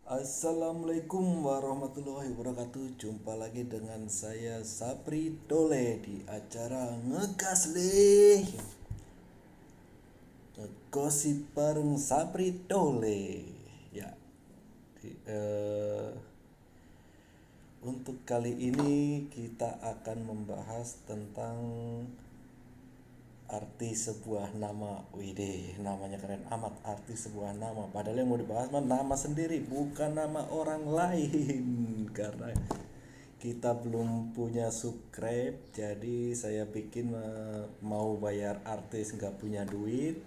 Assalamualaikum warahmatullahi wabarakatuh. Jumpa lagi dengan saya Sapri Dole di acara Ngegas Leh. Ngegosip bareng Sapri Dole. Ya, di- eh, untuk kali ini kita akan membahas tentang arti sebuah nama. Widih, namanya keren amat, arti sebuah nama. Padahal yang mau dibahas mah nama sendiri, bukan nama orang lain. Karena kita belum punya subscribe, jadi saya bikin mau bayar artis nggak punya duit.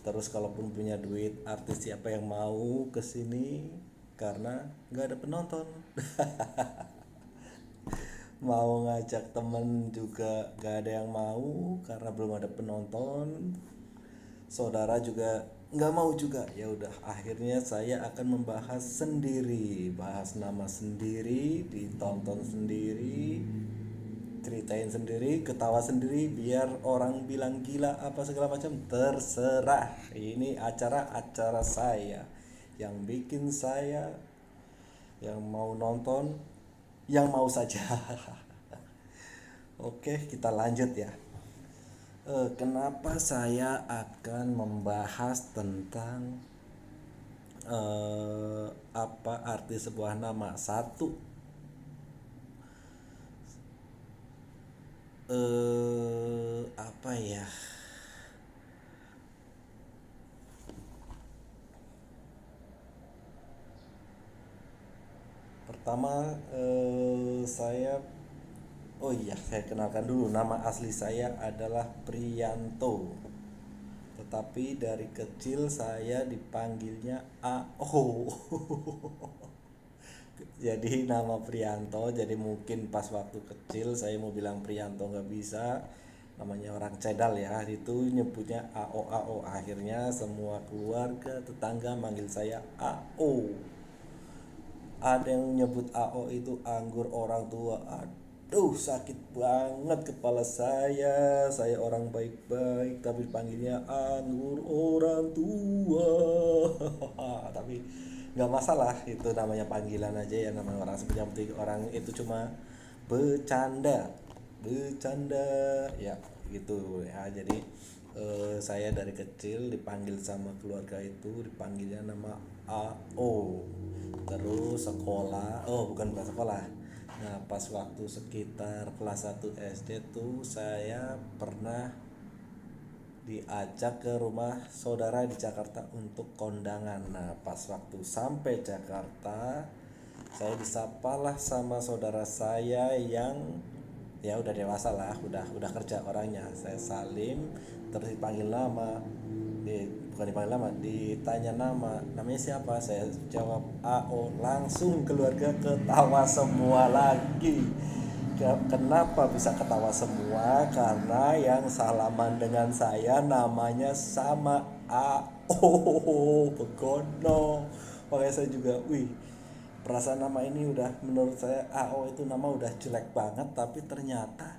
Terus kalaupun punya duit, artis siapa yang mau kesini, karena nggak ada penonton. Mau ngajak temen juga gak ada yang mau karena belum ada penonton. Saudara juga nggak mau juga. Ya udah, akhirnya saya akan membahas sendiri, bahas nama sendiri, ditonton sendiri, ceritain sendiri, ketawa sendiri, biar orang bilang gila apa segala macam terserah. Ini acara saya, yang bikin saya, yang mau nonton, yang mau saja. Oke, kita lanjut ya. Kenapa saya akan membahas tentang apa arti sebuah nama? Satu, apa ya? Pertama, oh iya, saya kenalkan dulu, nama asli saya adalah Priyanto. Tetapi dari kecil saya dipanggilnya AO. Jadi nama Priyanto, jadi mungkin pas waktu kecil saya mau bilang Priyanto nggak bisa, namanya orang Cedal ya, itu nyebutnya AO AO. Akhirnya semua keluarga tetangga manggil saya AO. Ada yang nyebut AO itu anggur orang tua. Aduh, sakit banget kepala saya orang baik-baik tapi panggilnya anggur orang tua. Tapi nggak masalah, itu namanya panggilan aja ya, namanya orang seperti orang itu cuma bercanda, bercanda ya, gitu ya. Jadi saya dari kecil dipanggil sama keluarga itu dipanggilnya nama AO. Terus sekolah, oh bukan sekolah. Nah, pas waktu sekitar kelas 1 SD tuh saya pernah diajak ke rumah saudara di Jakarta untuk kondangan. Nah, pas waktu sampai Jakarta, saya disapalah sama saudara saya yang ya udah dewasa lah, udah kerja orangnya. Saya salim, terus dipanggil nama. Bukan dipanggil nama, ditanya namanya siapa? Saya jawab AO. Langsung keluarga ketawa semua lagi. Kenapa bisa ketawa semua? Karena yang salaman dengan saya namanya sama, AO. Begono. Makanya saya juga, wih, perasaan nama ini udah, menurut saya AO itu nama udah jelek banget, tapi ternyata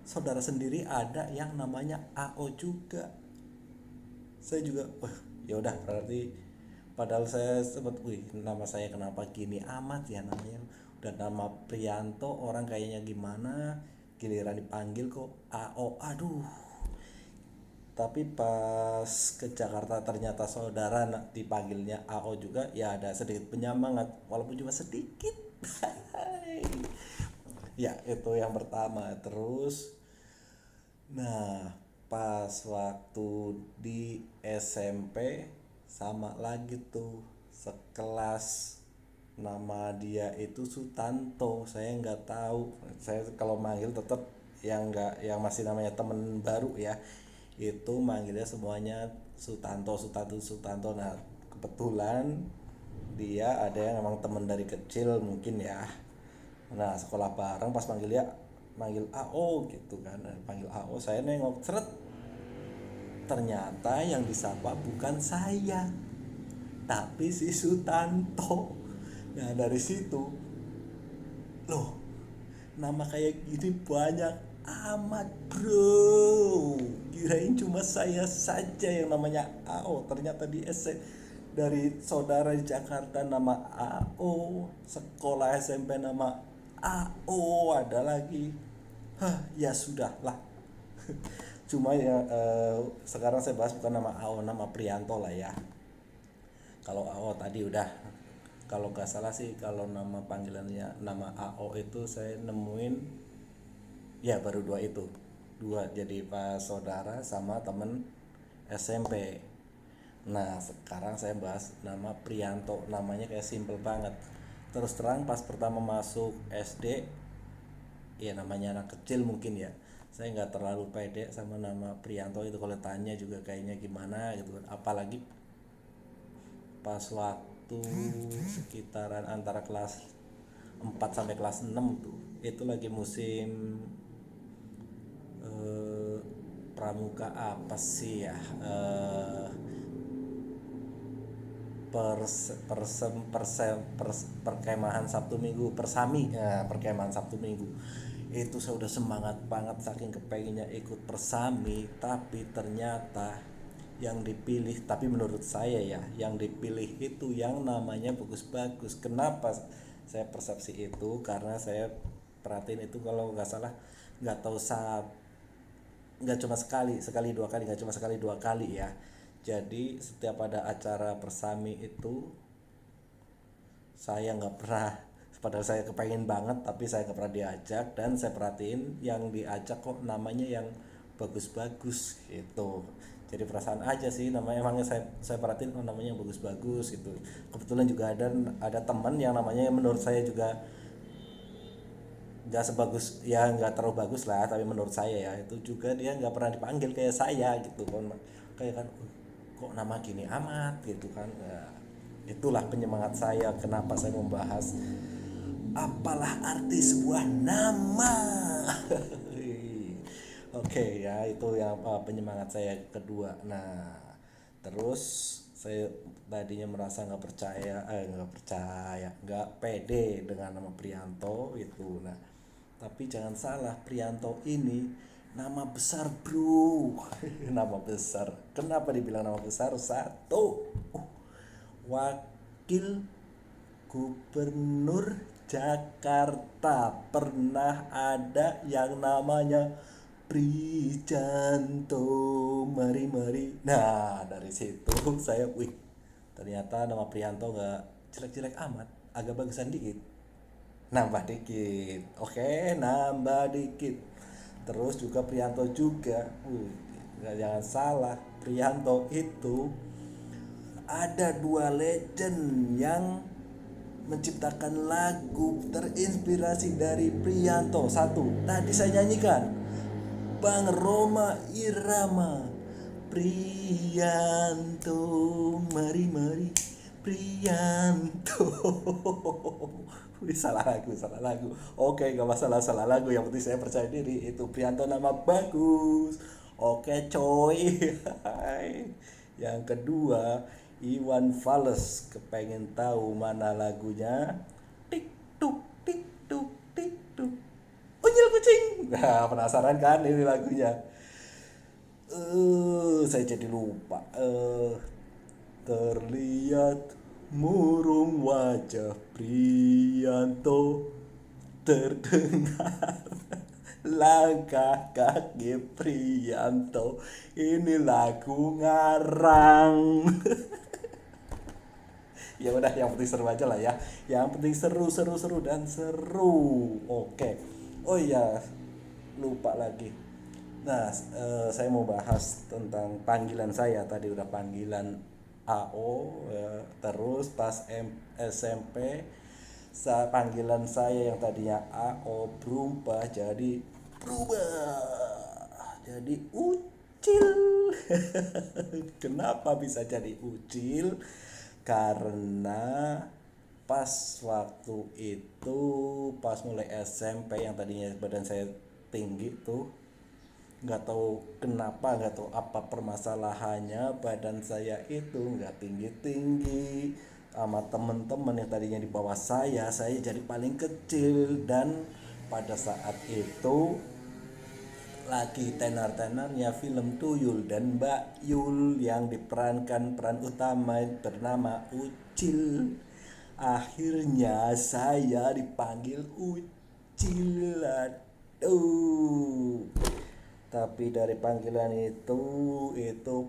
saudara sendiri ada yang namanya AO juga. Saya juga, wah, ya udah berarti, padahal saya sempat, wih, nama saya kenapa gini amat ya namanya, udah nama Prianto orang kayaknya gimana, giliran dipanggil kok AO. Aduh. Tapi pas ke Jakarta ternyata saudara dipanggilnya AO juga, ya ada sedikit penyemangat walaupun cuma sedikit. Ya, itu yang pertama. Terus, nah, pas waktu di SMP sama lagi tuh, sekelas, nama dia itu Sutanto. Saya nggak tahu, saya kalau manggil tetap yang nggak, yang masih namanya temen baru ya, itu manggilnya semuanya Sutanto Sutanto Sutanto. Nah, kebetulan dia ada yang emang temen dari kecil mungkin ya. Nah, sekolah bareng, pas manggil dia, manggil AO gitu kan. Nah, panggil AO, saya nengok, seret, ternyata yang disapa bukan saya tapi si Sutanto. Nah, dari situ, loh, nama kayak gini banyak amat bro, kirain cuma saya saja yang namanya AO. Ternyata di dari saudara di Jakarta nama AO, sekolah SMP nama AO, ada lagi. Hah, ya sudah lah. Cuma ya sekarang saya bahas bukan nama AO, nama Prianto lah ya. Kalau AO tadi udah, kalau nggak salah sih kalau nama panggilannya nama AO itu saya nemuin ya baru dua itu, dua, jadi pas saudara sama temen SMP. Nah sekarang saya bahas nama Prianto, namanya kayak simple banget. Terus terang pas pertama masuk SD, ya namanya anak kecil mungkin ya, saya nggak terlalu pede sama nama Prianto itu, kalau tanya juga kayaknya gimana gitu kan. Apalagi pas waktu sekitaran antara kelas 4 sampai kelas 6 tuh, itu lagi musim eh, pramuka apa sih ya, perkemahan Sabtu Minggu, persami ya, perkemahan Sabtu Minggu itu saya udah semangat banget saking kepengennya ikut persami, tapi ternyata yang dipilih, tapi menurut saya ya yang dipilih itu yang namanya bagus-bagus. Kenapa saya persepsi itu? Karena saya perhatiin itu kalau nggak salah, nggak tahu saat, nggak cuma sekali, sekali dua kali, nggak cuma sekali dua kali ya. Jadi setiap ada acara persami itu saya nggak pernah, padahal saya kepengen banget tapi saya nggak pernah diajak. Dan saya perhatiin yang diajak kok namanya yang bagus-bagus gitu. Jadi perasaan aja sih namanya, emangnya saya perhatiin oh namanya yang bagus-bagus gitu. Kebetulan juga ada teman yang namanya menurut saya juga nggak sebagus ya, nggak terlalu bagus lah, tapi menurut saya ya itu juga dia nggak pernah dipanggil kayak saya gitu kan. Kayak kan kok nama gini amat gitu kan ya, itulah penyemangat saya kenapa saya membahas apalah arti sebuah nama. Oke ya, itu yang penyemangat saya kedua. Nah terus saya tadinya merasa nggak pede dengan nama Prianto itu. Nah tapi jangan salah, Prianto ini nama besar bro. Nama besar. Kenapa dibilang nama besar? Satu, wakil gubernur Jakarta pernah ada yang namanya Prijanto, mari. Nah dari situ saya, wih, ternyata nama Prianto nggak jelek-jelek amat, agak bagusan dikit, nambah dikit, oke, nambah dikit. Terus juga Prianto juga, jangan salah, Prianto itu ada dua legend yang menciptakan lagu terinspirasi dari Prianto. Satu tadi saya nyanyikan, Bang Roma Irama. Prianto, mari Prianto. Wih, salah lagu. Oke, gak masalah salah lagu. Yang penting saya percaya diri. Itu Prianto nama bagus. Oke, coy. Yang kedua, Iwan Fals. Kepengen tahu mana lagunya? Tik tuk tik tuk tik tuk. Unyil kucing. Nah, penasaran kan ini lagunya? Saya jadi lupa. Terlihat murung wajah Prianto, terdengar langkah kaki Prianto. Ini lagu ngarang. Ya udah, yang penting seru aja lah ya. Yang penting seru dan seru. Oke. Oh iya, lupa lagi. Nah, saya mau bahas tentang panggilan saya. Tadi udah panggilan AO, terus pas SMP panggilan saya yang tadinya AO berubah jadi Ucil. Kenapa bisa jadi Ucil? Karena pas waktu itu, pas mulai SMP yang tadinya badan saya tinggi tuh, nggak tahu kenapa, nggak tahu apa permasalahannya, badan saya itu nggak tinggi tinggi, sama temen-temen yang tadinya di bawah saya jadi paling kecil. Dan pada saat itu lagi tenar-tenarnya film Tuyul dan Mbak Yul yang diperankan peran utama bernama Ucil. Akhirnya saya dipanggil Ucil. Aduh. Tapi dari panggilan itu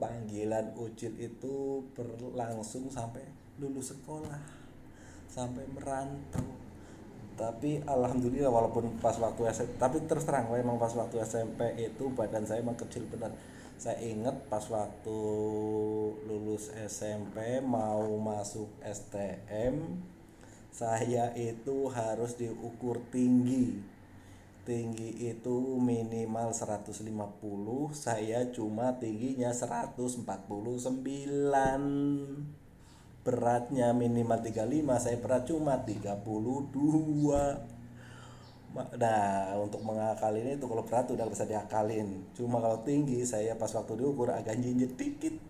panggilan Ucil itu berlangsung sampai lulus sekolah, sampai merantau. Tapi alhamdulillah walaupun pas waktu SMP, tapi terus terang memang pas waktu SMP itu badan saya emang kecil benar. Saya ingat pas waktu lulus SMP mau masuk STM, saya itu harus diukur tinggi. Tinggi itu minimal 150, saya cuma tingginya 149. Beratnya minimal 35, saya berat cuma 32. Nah, untuk mengakali ini tuh kalau berat udah bisa diakalin. Cuma kalau tinggi saya pas waktu diukur agak nyinyir dikit.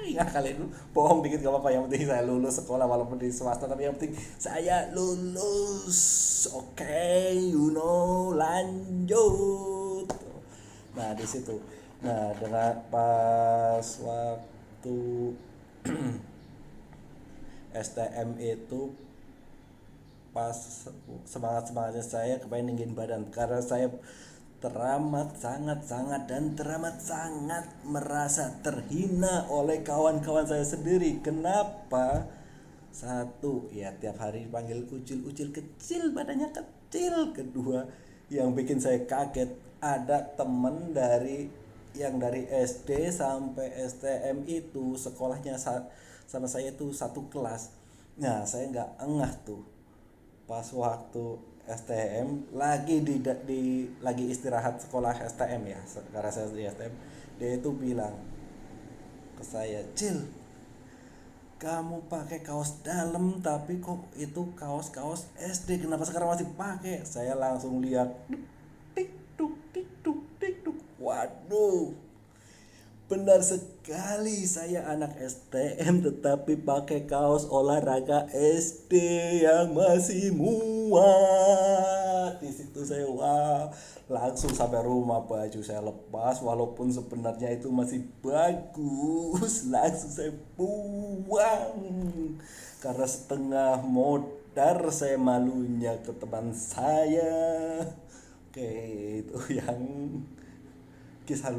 Ngakalin bohong dikit gak apa-apa, yang penting saya lulus sekolah walaupun di swasta, tapi yang penting saya lulus. Oke, lanjut. Nah, di situ. Nah, dengan pas waktu STM itu pas semangat-semangatnya saya kepengen ninggin badan karena saya teramat sangat-sangat dan teramat sangat merasa terhina oleh kawan-kawan saya sendiri. Kenapa? Satu, ya tiap hari dipanggil ucil-ucil kecil, badannya kecil. Kedua, yang bikin saya kaget ada temen yang dari SD sampai STM itu sekolahnya sama saya itu satu kelas. Nah, saya nggak engah tuh pas waktu STM lagi istirahat sekolah STM ya, karena saya di STM. Dia itu bilang ke saya, Cil, kamu pakai kaos dalam tapi kok itu kaos-kaos SD, kenapa sekarang masih pakai? Saya langsung lihat, tik tuk tik tuk tik tuk, waduh, benar sekali, saya anak STM tetapi pakai kaos olahraga SD yang masih muat. Di situ saya wah, langsung sampai rumah baju saya lepas walaupun sebenarnya itu masih bagus, langsung saya buang karena setengah modar saya malunya ke teman saya. Oke, itu yang kisah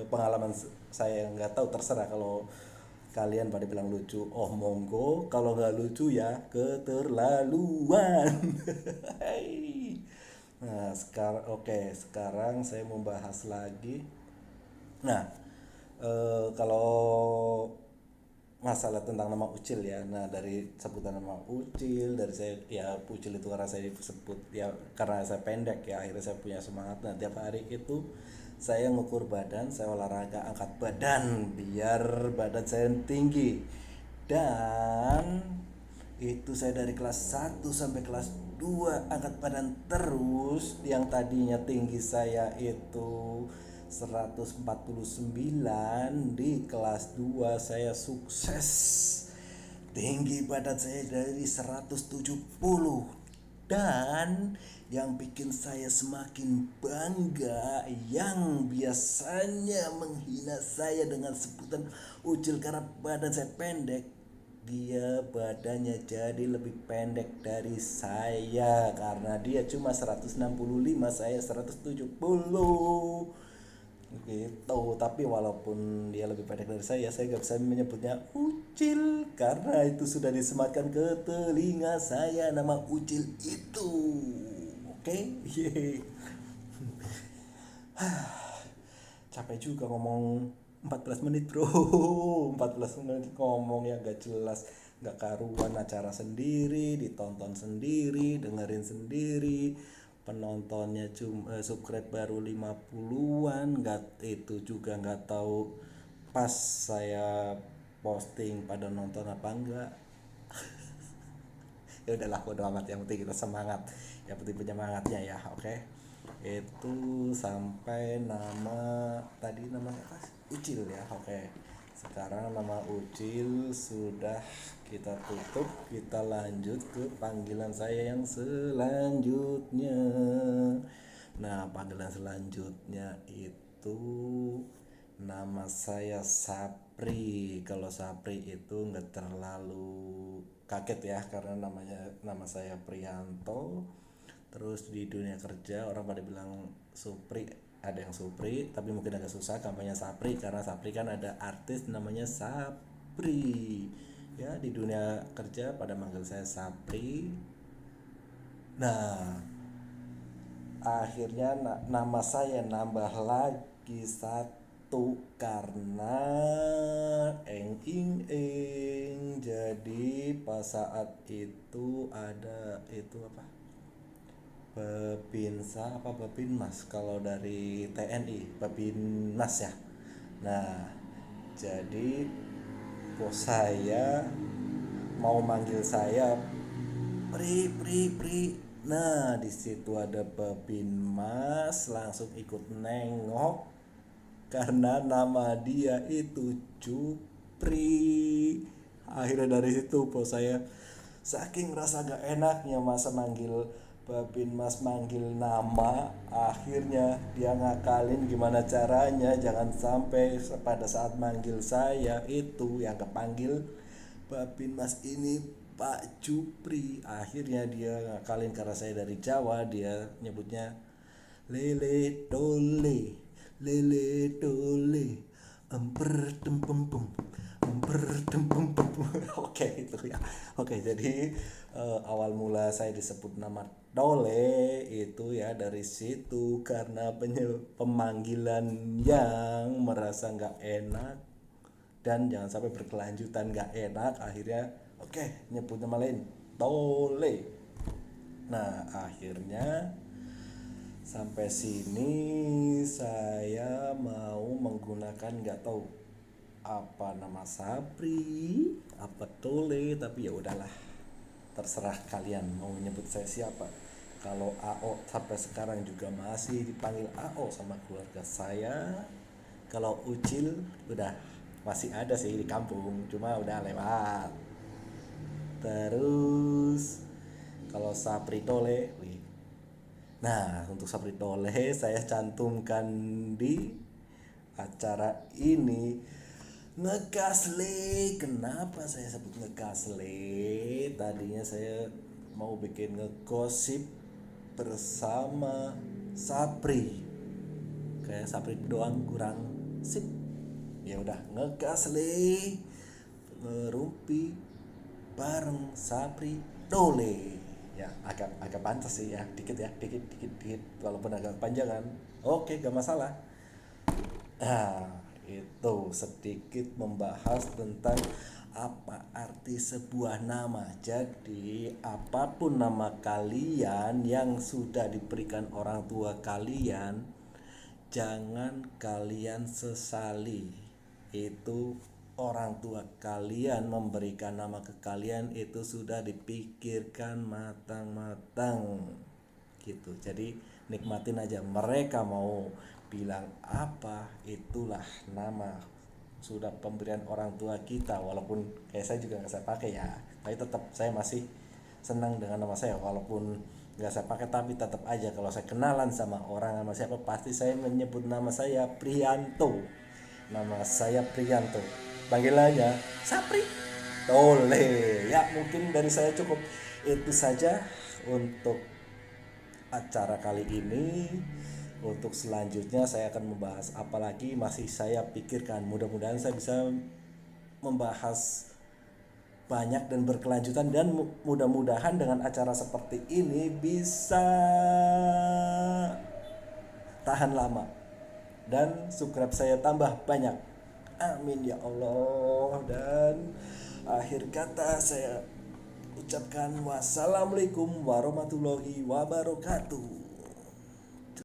pengalaman saya. Nggak tahu, terserah kalau kalian pada bilang lucu, oh monggo, kalau nggak lucu ya keterlaluan. Nah, sekarang saya mau bahas lagi. Nah, kalau masalah tentang nama Ucil ya. Nah, dari sebutan nama Ucil, dari saya ya Ucil itu karena saya disebut ya karena saya pendek ya, akhirnya saya punya semangat. Nah, tiap hari itu saya ngukur badan, saya olahraga angkat badan biar badan saya tinggi. Dan itu saya dari kelas 1 sampai kelas 2 angkat badan terus. Yang tadinya tinggi saya itu 149, di kelas 2 saya sukses tinggi badan saya dari 170. Dan yang bikin saya semakin bangga, yang biasanya menghina saya dengan sebutan ucil karena badan saya pendek, dia badannya jadi lebih pendek dari saya karena dia cuma 165, saya 170 gitu. Tapi walaupun dia lebih pendek dari saya gak bisa menyebutnya Ucil karena itu sudah disematkan ke telinga saya nama Ucil itu. Oke. Capek juga ngomong 14 menit bro. 14 menit ngomong ya gak jelas, gak karuan. Acara sendiri, ditonton sendiri, dengerin sendiri, penontonnya cuma subscribe baru 50-an, nggak itu juga nggak tahu pas saya posting pada nonton apa enggak. Ya udahlah, bodo amat, yang penting kita semangat, yang penting penyemangatnya ya. Oke, itu sampai nama tadi namanya apa, Ucil ya. Oke, sekarang nama Ucil sudah kita tutup, kita lanjut ke panggilan saya yang selanjutnya. Nah, panggilan selanjutnya itu nama saya Sapri. Kalau Sapri itu nggak terlalu kaget ya, karena nama saya Prianto. Terus di dunia kerja orang pada bilang Supri, ada yang Supri, tapi mungkin agak susah kampanye Sapri karena Sapri kan ada artis namanya Sapri. Ya, di dunia kerja pada manggil saya Sapri. Nah, akhirnya nama saya nambah lagi satu karena eng ing ing. Jadi pas saat itu ada itu apa, Bebinsa apa Bebinmas kalau dari TNI, Bebinmas ya. Nah, jadi bos saya mau manggil saya Pri Pri Pri. Nah, di situ ada Bebinmas langsung ikut nengok karena nama dia itu Jupri. Akhirnya dari situ bos saya saking rasa gak enaknya masa manggil Bebinmas manggil nama, akhirnya dia ngakalin gimana caranya jangan sampai pada saat manggil saya itu yang kepanggil Babinmas ini Pak Jupri. Akhirnya dia ngakalin karena saya dari Jawa, dia nyebutnya lele dole, lele dole, emper tempempem, emper tempempem. Oke itu ya. Oke, jadi awal mula saya disebut nama Dole itu ya dari situ karena pemanggilan yang merasa nggak enak dan jangan sampai berkelanjutan nggak enak, akhirnya oke, nyebut nama lain Dole. Nah, akhirnya sampai sini saya mau menggunakan nggak tahu apa nama Sapri apa Tole, tapi ya udahlah, terserah kalian mau nyebut saya siapa. Kalau AO sampai sekarang juga masih dipanggil AO sama keluarga saya. Kalau Ucil udah masih ada sih di kampung, cuma udah lewat. Terus kalau Sapri Tole, nah untuk Sapri Tole saya cantumkan di acara ini. Ngegasle, kenapa saya sebut ngegasle? Tadinya saya mau bikin ngegosip bersama Sapri, kayak Sapri doang kurang sip. Ya udah ngegasle, ngerumpi bareng Sapri Dole. Ya agak agak pantas sih ya, dikit ya, dikit dikit dikit, walaupun agak panjangan. Oke, gak masalah. Nah, itu sedikit membahas tentang apa arti sebuah nama. Jadi, apapun nama kalian yang sudah diberikan orang tua kalian, jangan kalian sesali. Itu orang tua kalian memberikan nama ke kalian itu sudah dipikirkan matang-matang gitu. Jadi nikmatin aja, mereka mau bilang apa itulah nama sudah pemberian orang tua kita. Walaupun kayak saya juga nggak saya pakai ya, tapi tetap saya masih senang dengan nama saya walaupun nggak saya pakai. Tapi tetap aja kalau saya kenalan sama orang nama siapa pasti saya menyebut nama saya Prianto. Nama saya Prianto, panggilannya Sapri Tole. Ya mungkin dari saya cukup itu saja untuk acara kali ini. Untuk selanjutnya saya akan membahas apa lagi masih saya pikirkan. Mudah-mudahan saya bisa membahas banyak dan berkelanjutan, dan mudah-mudahan dengan acara seperti ini bisa tahan lama dan subscribe saya tambah banyak. Amin ya Allah. Dan akhir kata saya ucapkan wassalamualaikum warahmatullahi wabarakatuh.